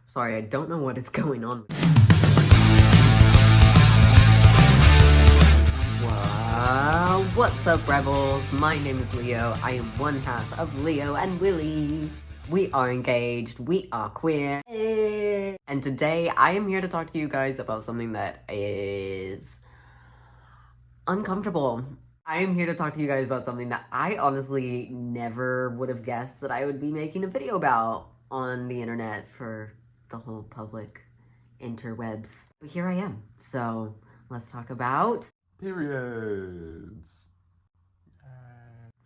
Sorry, I don't know what is going on. Well, what's up, rebels? My name is Leo. I am one half of Leo and Willy. We are engaged. We are queer. And today, I am here to talk to you guys about something that is uncomfortable. I am here to talk to you guys about something that I honestly never would have guessed that I would be making a video about on the internet for the whole public interwebs. But here I am. So let's talk about periods.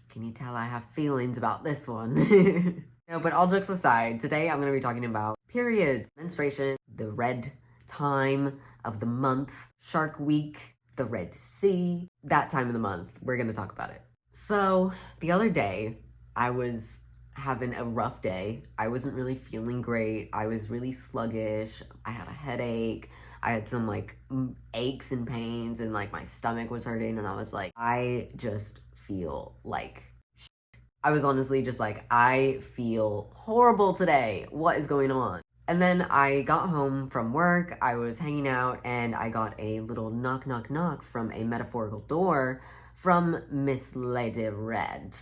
Can you tell I have feelings about this one? No, but all jokes aside, today I'm going to be talking about periods, menstruation, the red time of the month, Shark Week, the Red Sea, that time of the month. We're going to talk about it. So the other day, I was having a rough day. I wasn't really feeling great. I was really sluggish. I had a headache. I had some aches and pains, and my stomach was hurting, and I was like, I just feel like shit. I was honestly just like, I feel horrible today. What is going on? And then I got home from work, I was hanging out, and I got a little knock, knock, knock from a metaphorical door from Miss Lady Red.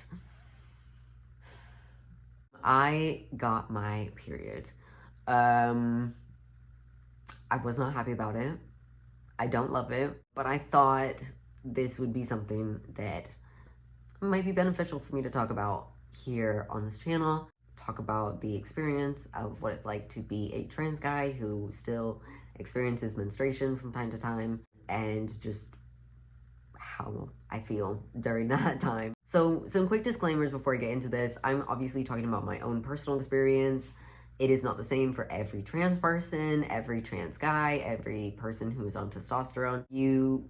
I got my period. I was not happy about it. I don't love it, but I thought this would be something that might be beneficial for me to talk about here on this channel. Talk about the experience of what it's like to be a trans guy who still experiences menstruation from time to time, and just how I feel during that time. So some quick disclaimers before I get into this. I'm obviously talking about my own personal experience. It is not the same for every trans person, every trans guy, every person who is on testosterone. You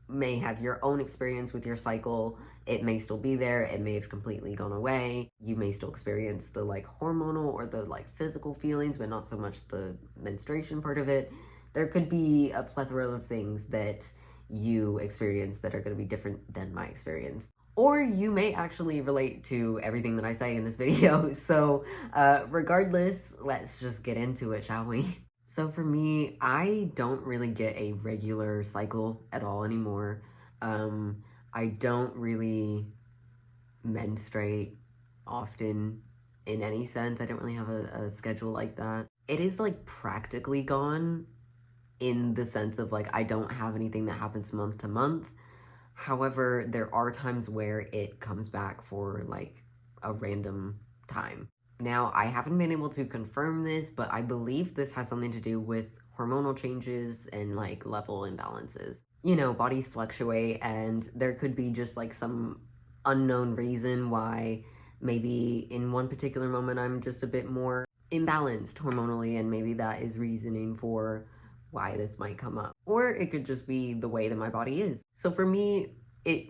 may have your own experience with your cycle. It may still be there. It may have completely gone away. You may still experience the hormonal or the physical feelings, but not so much the menstruation part of it. There could be a plethora of things that you experience that are going to be different than my experience. Or you may actually relate to everything that I say in this video. So regardless, let's just get into it, shall we? So for me, I don't really get a regular cycle at all anymore. I don't really menstruate often in any sense. I don't really have a schedule like that. It is practically gone in the sense of I don't have anything that happens month to month. However, there are times where it comes back for a random time. Now, I haven't been able to confirm this, but I believe this has something to do with hormonal changes and level imbalances. You know, bodies fluctuate, and there could be just some unknown reason why maybe in one particular moment I'm just a bit more imbalanced hormonally, and maybe that is reasoning for why this might come up. Or it could just be the way that my body is. So for me, it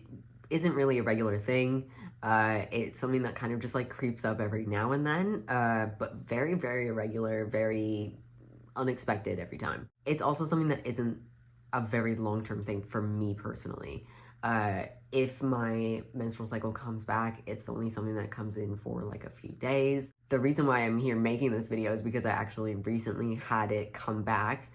isn't really a regular thing. It's something that kind of just creeps up every now and then, but very, very irregular, very unexpected every time. It's also something that isn't a very long-term thing for me personally. If my menstrual cycle comes back, it's only something that comes in for a few days. The reason why I'm here making this video is because I actually recently had it come back,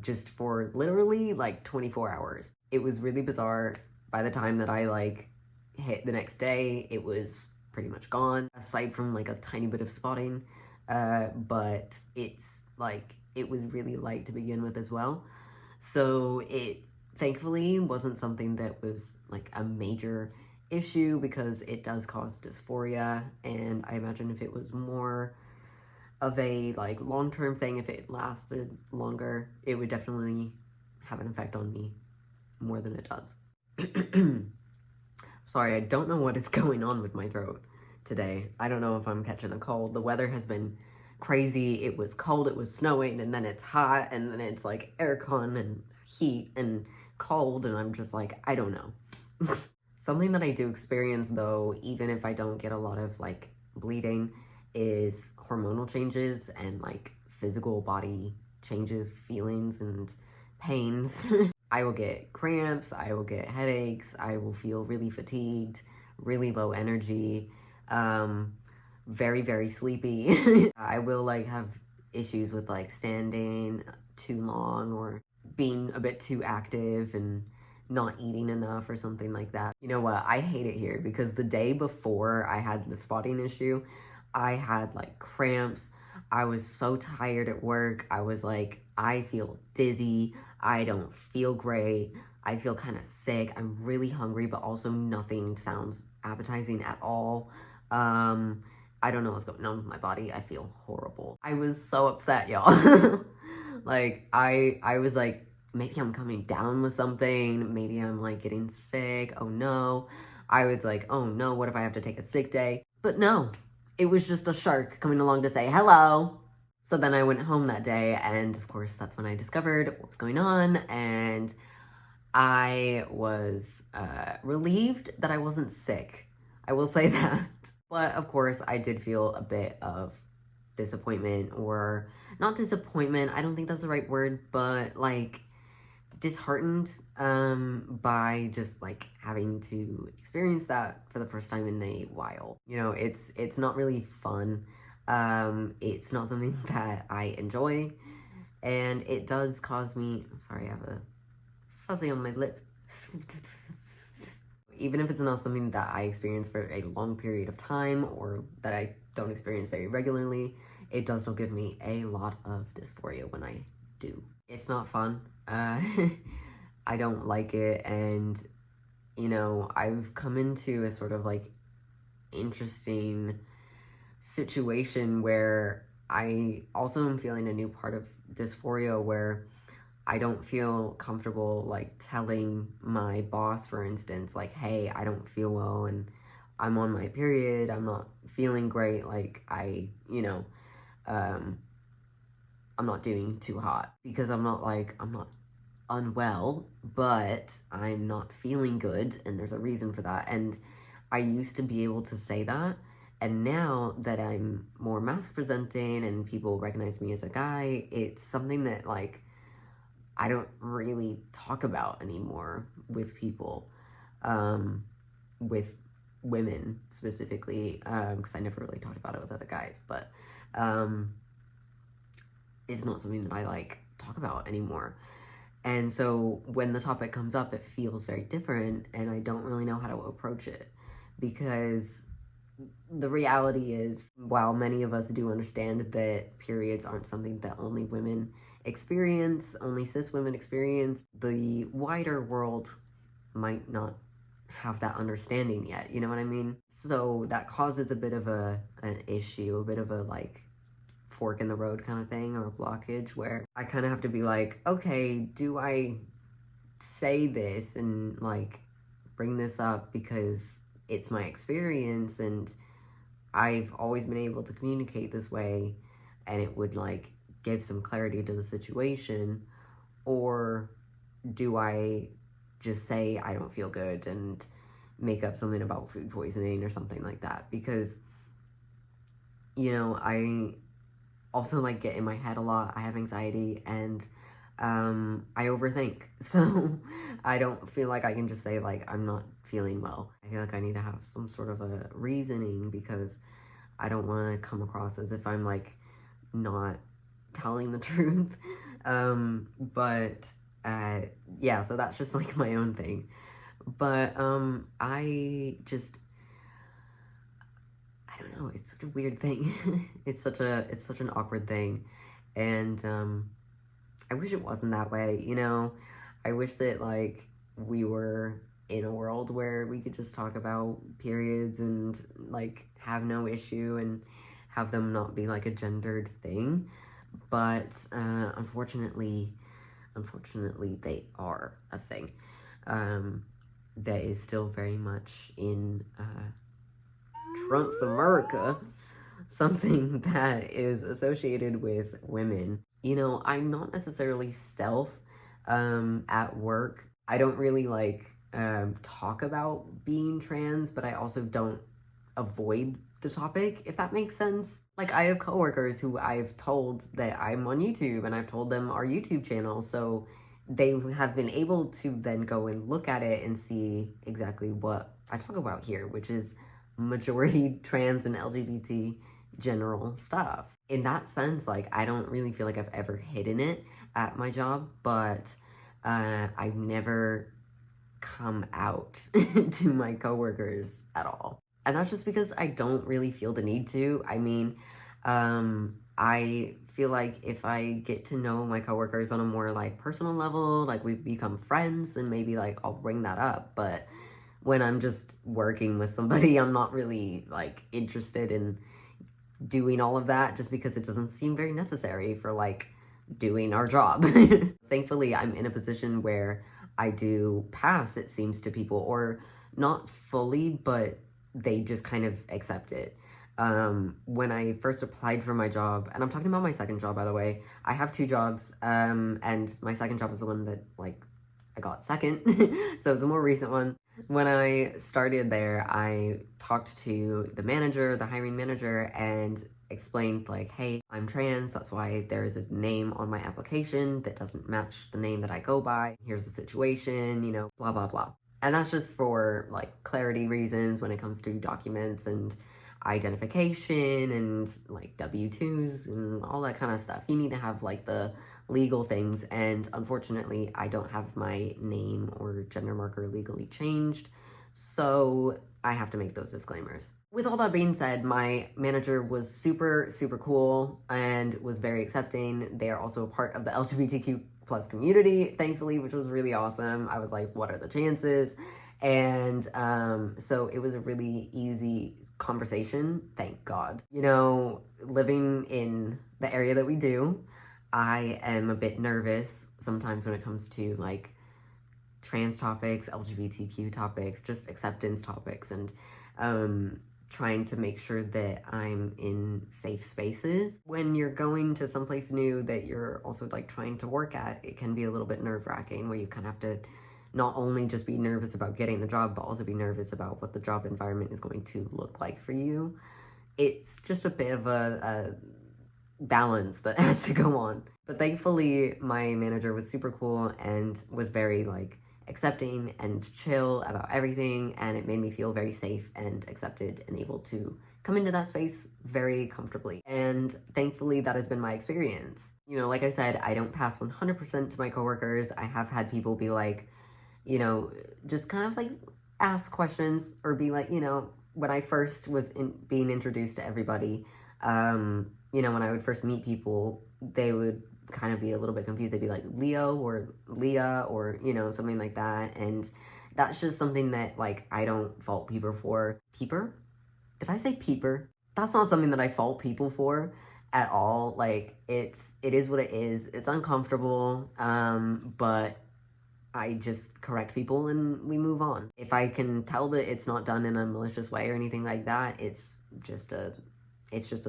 just for literally 24 hours. It was really bizarre. By the time that I hit the next day, it was pretty much gone, aside from a tiny bit of spotting, but it's it was really light to begin with as well. So it thankfully wasn't something that was a major issue, because it does cause dysphoria, and I imagine if it was more of a long-term thing, if it lasted longer, it would definitely have an effect on me more than it does. Sorry, I don't know what is going on with my throat today. I don't know if I'm catching a cold. The weather has been crazy. It was cold, it was snowing, and then it's hot, and then it's aircon and heat and cold, and I'm just I don't know. Something that I do experience though, even if I don't get a lot of bleeding, is hormonal changes and physical body changes, feelings and pains. I will get cramps, I will get headaches, I will feel really fatigued, really low energy. very, very sleepy. I will like have issues with like standing too long or being a bit too active and not eating enough or something like that. You know what? I hate it here because the day before I had the spotting issue, I had like cramps. I was so tired at work. I was like, I feel dizzy. I don't feel great. I feel kind of sick. I'm really hungry, but also nothing sounds appetizing at all. I don't know what's going on with my body. I feel horrible. I was so upset, y'all. Like, I was like, maybe I'm coming down with something. Maybe I'm like getting sick. Oh no. I was like, oh no, what if I have to take a sick day? But no, it was just a shark coming along to say hello. So then I went home that day, and of course, that's when I discovered what was going on, and I was relieved that I wasn't sick. I will say that. But of course, I did feel a bit of disappointment, or not disappointment, I don't think that's the right word, but like disheartened by just like having to experience that for the first time in a while. You know, it's not really fun. It's not something that I enjoy, and it does cause me, I'm sorry, I have a fuzzy on my lip. Even if it's not something that I experience for a long period of time or that I don't experience very regularly, it does still give me a lot of dysphoria when I do. It's not fun. I don't like it, and you know, I've come into a sort of like interesting situation where I also am feeling a new part of dysphoria where I don't feel comfortable like telling my boss, for instance, like, hey, I don't feel well and I'm on my period, I'm not feeling great, like um, I'm not doing too hot, because I'm not unwell, but I'm not feeling good, and there's a reason for that. And I used to be able to say that, and now that I'm more mask presenting and people recognize me as a guy, it's something that like I don't really talk about anymore with people, with women specifically, because I never really talked about it with other guys, but it's not something that I like talk about anymore. And so when the topic comes up, it feels very different, and I don't really know how to approach it, because the reality is, while many of us do understand that periods aren't something that only women experience, only cis women experience, the wider world might not have that understanding yet, you know what I mean? So that causes a bit of an issue, a bit of a like fork in the road kind of thing, or a blockage, where I kind of have to be like, okay, do I say this and like bring this up because it's my experience and I've always been able to communicate this way and it would like give some clarity to the situation, or do I just say I don't feel good and make up something about food poisoning or something like that? Because, you know, I also like get in my head a lot. I have anxiety, and I overthink. So I don't feel like I can just say like I'm not feeling well. I feel like I need to have some sort of a reasoning, because I don't want to come across as if I'm like not telling the truth. But yeah, so that's just like my own thing. But I don't know, it's such a weird thing. It's such an awkward thing. And I wish it wasn't that way, you know? I wish that like we were in a world where we could just talk about periods and like have no issue and have them not be like a gendered thing. But unfortunately, they are a thing that is still very much in Trump's America, something that is associated with women. You know, I'm not necessarily stealth at work. I don't really like talk about being trans, but I also don't avoid the topic, if that makes sense. Like, I have coworkers who I've told that I'm on YouTube, and I've told them our YouTube channel, so they have been able to then go and look at it and see exactly what I talk about here, which is majority trans and LGBT general stuff. In that sense, like, I don't really feel like I've ever hidden it at my job, but I've never come out to my coworkers at all. And that's just because I don't really feel the need to. I mean, I feel like if I get to know my coworkers on a more like personal level, like we've become friends, then maybe like I'll bring that up. But when I'm just working with somebody, I'm not really like interested in doing all of that just because it doesn't seem very necessary for like doing our job. Thankfully, I'm in a position where I do pass, it seems, to people, or not fully, but they just kind of accept it. When I first applied for my job, and I'm talking about my second job, by the way, I have two jobs, and my second job is the one that, like, I got second, so it's a more recent one. When I started there, I talked to the manager, the hiring manager, and explained, like, hey, I'm trans, that's why there is a name on my application that doesn't match the name that I go by. Here's the situation, you know, blah, blah, blah. And that's just for, like, clarity reasons when it comes to documents and identification and, like, W-2s and all that kind of stuff. You need to have, like, the legal things, and unfortunately I don't have my name or gender marker legally changed, so I have to make those disclaimers. With all that being said, my manager was super cool and was very accepting. They are also a part of the LGBTQ plus community, thankfully, which was really awesome. I was like, what are the chances? And so it was a really easy conversation, thank God. You know, living in the area that we do, I am a bit nervous sometimes when it comes to like trans topics, LGBTQ topics, just acceptance topics, and trying to make sure that I'm in safe spaces. When you're going to someplace new that you're also like trying to work at, it can be a little bit nerve-wracking where you kind of have to not only just be nervous about getting the job, but also be nervous about what the job environment is going to look like for you. It's just a bit of a balance that has to go on. But thankfully, my manager was super cool and was very like accepting and chill about everything, and it made me feel very safe and accepted and able to come into that space very comfortably. And thankfully, that has been my experience. You know, like I said, I don't pass 100% to my coworkers. I have had people be like, you know, just kind of like ask questions or be like, you know, when I first was being introduced to everybody, you know, when I would first meet people, they would kind of be a little bit confused. They'd be like, Leo or Leah or, you know, something like that. And that's just something that, like, I don't fault people for. Peeper? Did I say peeper? That's not something that I fault people for at all. Like, it is what it is. It's uncomfortable, but I just correct people and we move on. If I can tell that it's not done in a malicious way or anything like that, it's just a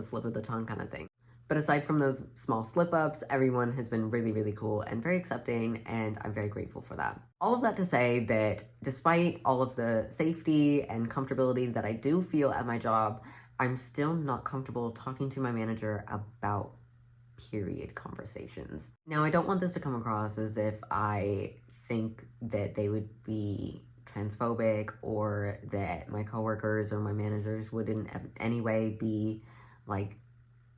slip of the tongue kind of thing. But aside from those small slip-ups, everyone has been really cool and very accepting, and I'm very grateful for that. All of that to say that despite all of the safety and comfortability that I do feel at my job, I'm still not comfortable talking to my manager about period conversations. Now, I don't want this to come across as if I think that they would be transphobic or that my coworkers or my managers would in any way be like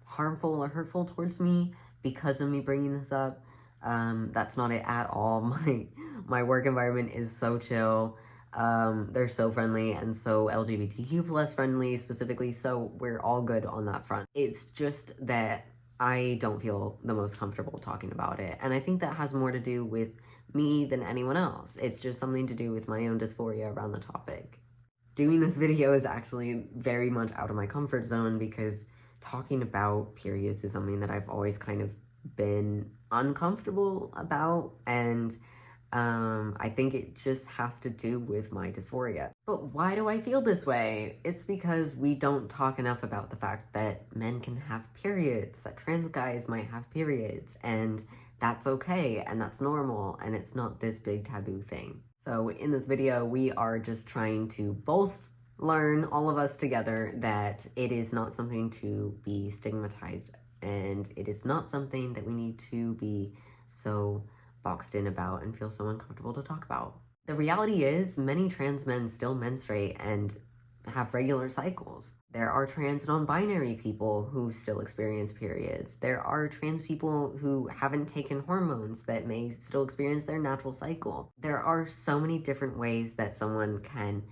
harmful or hurtful towards me because of me bringing this up. That's not it at all. My work environment is so chill. They're so friendly and so LGBTQ plus friendly specifically, so we're all good on that front. It's just that I don't feel the most comfortable talking about it, and I think that has more to do with me than anyone else. It's just something to do with my own dysphoria around the topic. Doing this video is actually very much out of my comfort zone because talking about periods is something that I've always kind of been uncomfortable about, and I think it just has to do with my dysphoria. But why do I feel this way? It's because we don't talk enough about the fact that men can have periods, that trans guys might have periods, and that's okay, and that's normal, and it's not this big taboo thing. So in this video, we are just trying to both learn, all of us together, that it is not something to be stigmatized, and it is not something that we need to be so boxed in about and feel so uncomfortable to talk about. The reality is, many trans men still menstruate, and have regular cycles. There are trans non-binary people who still experience periods. There are trans people who haven't taken hormones that may still experience their natural cycle. There are so many different ways that someone can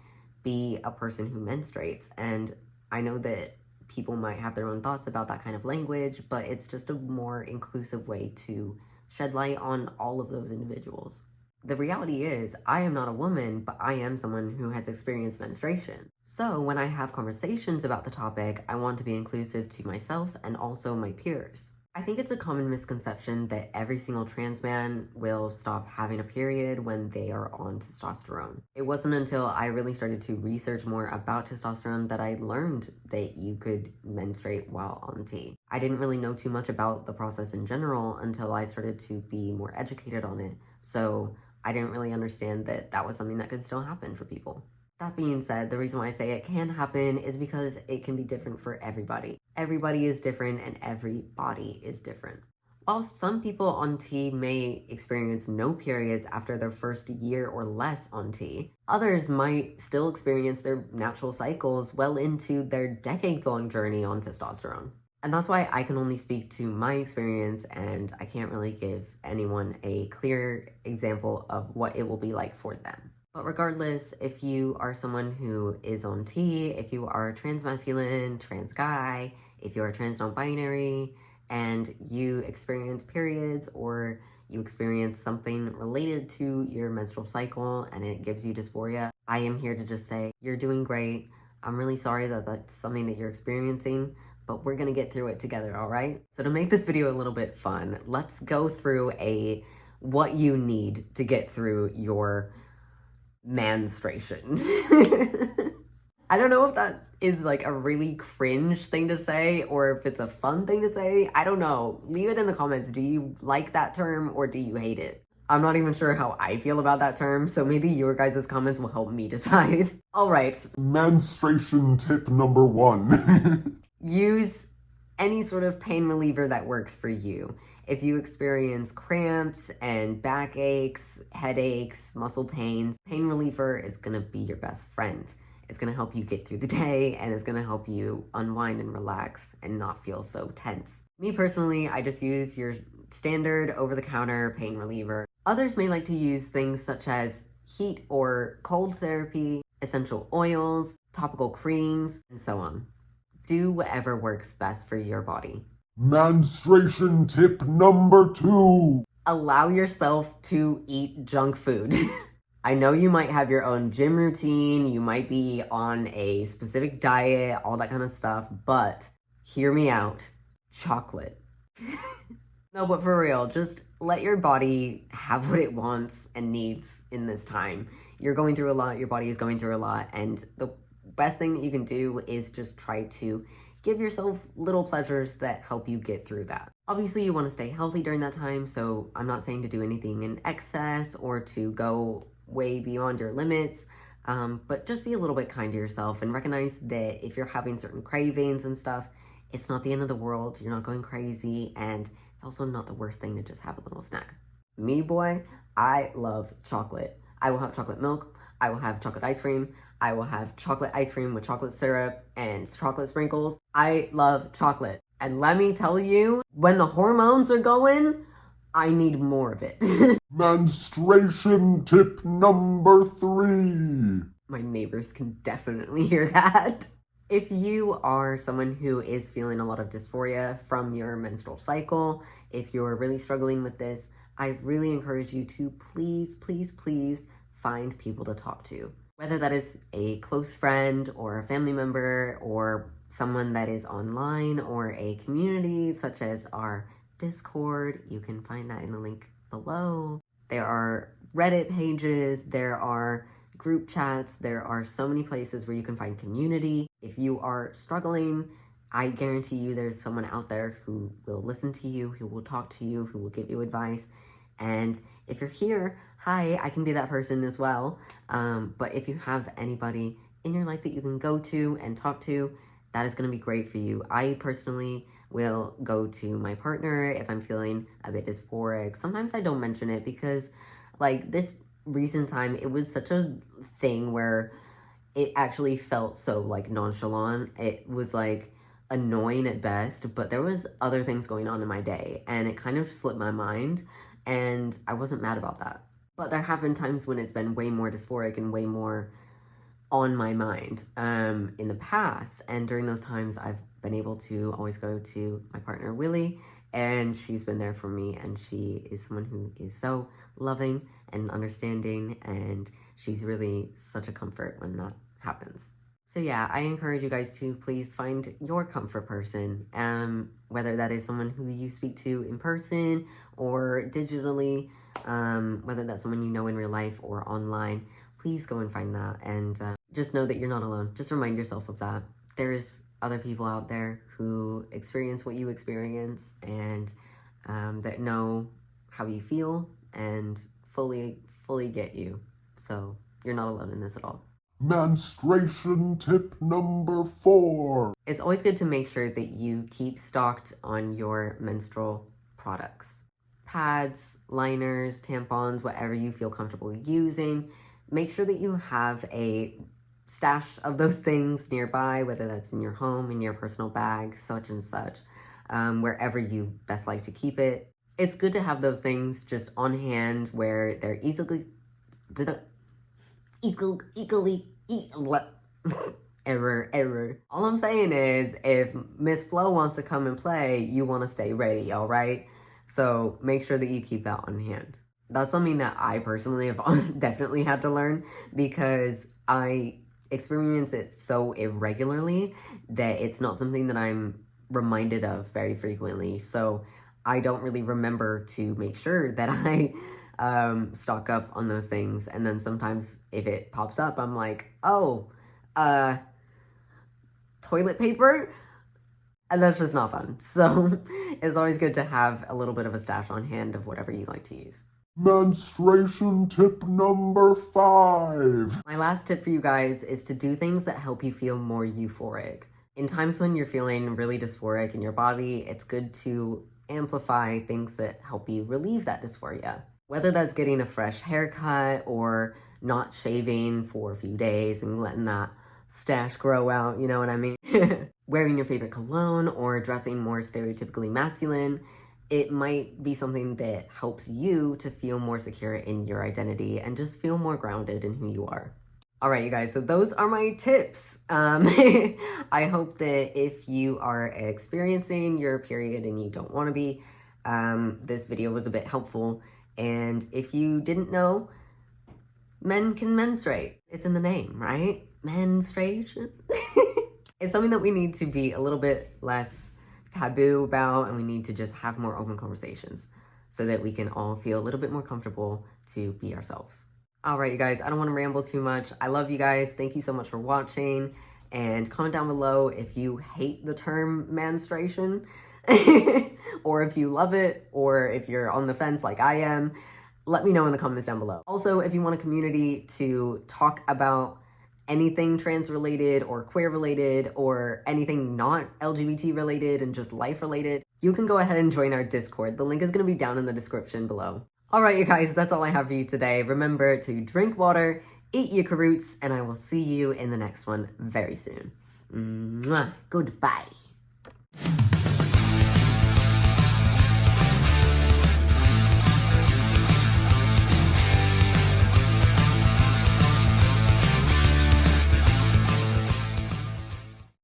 be a person who menstruates, and I know that people might have their own thoughts about that kind of language, but it's just a more inclusive way to shed light on all of those individuals. The reality is, I am not a woman, but I am someone who has experienced menstruation. So when I have conversations about the topic, I want to be inclusive to myself and also my peers. I think it's a common misconception that every single trans man will stop having a period when they are on testosterone. It wasn't until I really started to research more about testosterone that I learned that you could menstruate while on T. I didn't really know too much about the process in general until I started to be more educated on it. So I didn't really understand that that was something that could still happen for people. That being said, the reason why I say it can happen is because it can be different for everybody. Everybody is different and every body is different. While some people on T may experience no periods after their first year or less on T, others might still experience their natural cycles well into their decades-long journey on testosterone. And that's why I can only speak to my experience, and I can't really give anyone a clear example of what it will be like for them. But regardless, if you are someone who is on T, if you are trans masculine, trans guy, if you are trans non-binary, and you experience periods or you experience something related to your menstrual cycle and it gives you dysphoria, I am here to just say, you're doing great. I'm really sorry that that's something that you're experiencing, but we're gonna get through it together, all right? So to make this video a little bit fun, let's go through what you need to get through your menstruation. I don't know if that is like a really cringe thing to say or if it's a fun thing to say. I don't know. Leave it in the comments. Do you like that term or do you hate it? I'm not even sure how I feel about that term, so maybe your guys' comments will help me decide. All right. Menstruation tip number 1. Use any sort of pain reliever that works for you. If you experience cramps and backaches, headaches, muscle pains, pain reliever is gonna be your best friend. It's gonna help you get through the day and it's gonna help you unwind and relax and not feel so tense. Me personally, I just use your standard over-the-counter pain reliever. Others may like to use things such as heat or cold therapy, essential oils, topical creams, and so on. Do whatever works best for your body. Menstruation tip number 2. Allow yourself to eat junk food. I know you might have your own gym routine, you might be on a specific diet, all that kind of stuff, but hear me out. Chocolate. No, but for real, just let your body have what it wants and needs in this time. You're going through a lot, your body is going through a lot, and the best thing that you can do is just try to give yourself little pleasures that help you get through that. Obviously, you want to stay healthy during that time, so I'm not saying to do anything in excess or to go way beyond your limits, but just be a little bit kind to yourself and recognize that if you're having certain cravings and stuff, it's not the end of the world, you're not going crazy, and it's also not the worst thing to just have a little snack. Me, boy, I love chocolate. I will have chocolate milk, I will have chocolate ice cream, I will have chocolate ice cream with chocolate syrup and chocolate sprinkles. I love chocolate. And let me tell you, when the hormones are going, I need more of it. Menstruation tip number 3. My neighbors can definitely hear that. If you are someone who is feeling a lot of dysphoria from your menstrual cycle, if you're really struggling with this, I really encourage you to please, please, please find people to talk to. Whether that is a close friend or a family member or someone that is online or a community such as our Discord, you can find that in the link below. There are Reddit pages, there are group chats, there are so many places where you can find community. If you are struggling, I guarantee you there's someone out there who will listen to you, who will talk to you, who will give you advice. And if you're here, hi, I can be that person as well. But if you have anybody in your life that you can go to and talk to, that is going to be great for you. I personally will go to my partner if I'm feeling a bit dysphoric. Sometimes I don't mention it because, like, this recent time, it was such a thing where it actually felt so like nonchalant. It was like annoying at best, but there was other things going on in my day and it kind of slipped my mind, and I wasn't mad about that. But there have been times when it's been way more dysphoric and way more on my mind in the past, and during those times I've been able to always go to my partner Willie, and she's been there for me, and she is someone who is so loving and understanding, and she's really such a comfort when that happens. So yeah, I encourage you guys to please find your comfort person, whether that is someone who you speak to in person or digitally, whether that's someone you know in real life or online. Please go and find that, and just know that you're not alone. Just remind yourself of that. There's other people out there who experience what you experience, and that know how you feel and fully get you. So you're not alone in this at all. Menstruation tip number 4. It's always good to make sure that you keep stocked on your menstrual products. Pads, liners, tampons, whatever you feel comfortable using. Make sure that you have a stash of those things nearby, whether that's in your home, in your personal bag, such and such, wherever you best like to keep it. It's good to have those things just on hand where they're easily error. All I'm saying is, if Miss Flo wants to come and play, you want to stay ready, all right? So make sure that you keep that on hand. That's something that I personally have definitely had to learn, because I experience it so irregularly that it's not something that I'm reminded of very frequently. So I don't really remember to make sure that I stock up on those things. And then sometimes if it pops up, I'm like, oh, toilet paper? And that's just not fun. So it's always good to have a little bit of a stash on hand of whatever you like to use. Menstruation tip number 5. My last tip for you guys is to do things that help you feel more euphoric. In times when you're feeling really dysphoric in your body, it's good to amplify things that help you relieve that dysphoria. Whether that's getting a fresh haircut or not shaving for a few days and letting that stash grow out, you know what I mean? Wearing your favorite cologne or dressing more stereotypically masculine. It might be something that helps you to feel more secure in your identity and just feel more grounded in who you are. All right, you guys, so those are my tips. I hope that if you are experiencing your period and you don't want to be, this video was a bit helpful. And if you didn't know, men can menstruate. It's in the name, right? Menstruation. It's something that we need to be a little bit less taboo about, and we need to just have more open conversations so that we can all feel a little bit more comfortable to be ourselves. All right, you guys, I don't want to ramble too much. I love you guys. Thank you so much for watching, and comment down below if you hate the term menstruation or if you love it, or if you're on the fence like I am. Let me know in the comments down below. Also, if you want a community to talk about anything trans related or queer related or anything not LGBT related and just life related, you can go ahead and join our Discord. The link is going to be down in the description below. All right, you guys, that's all I have for you today. Remember to drink water, eat your roots, and I will see you in the next one very soon. Mwah. Goodbye.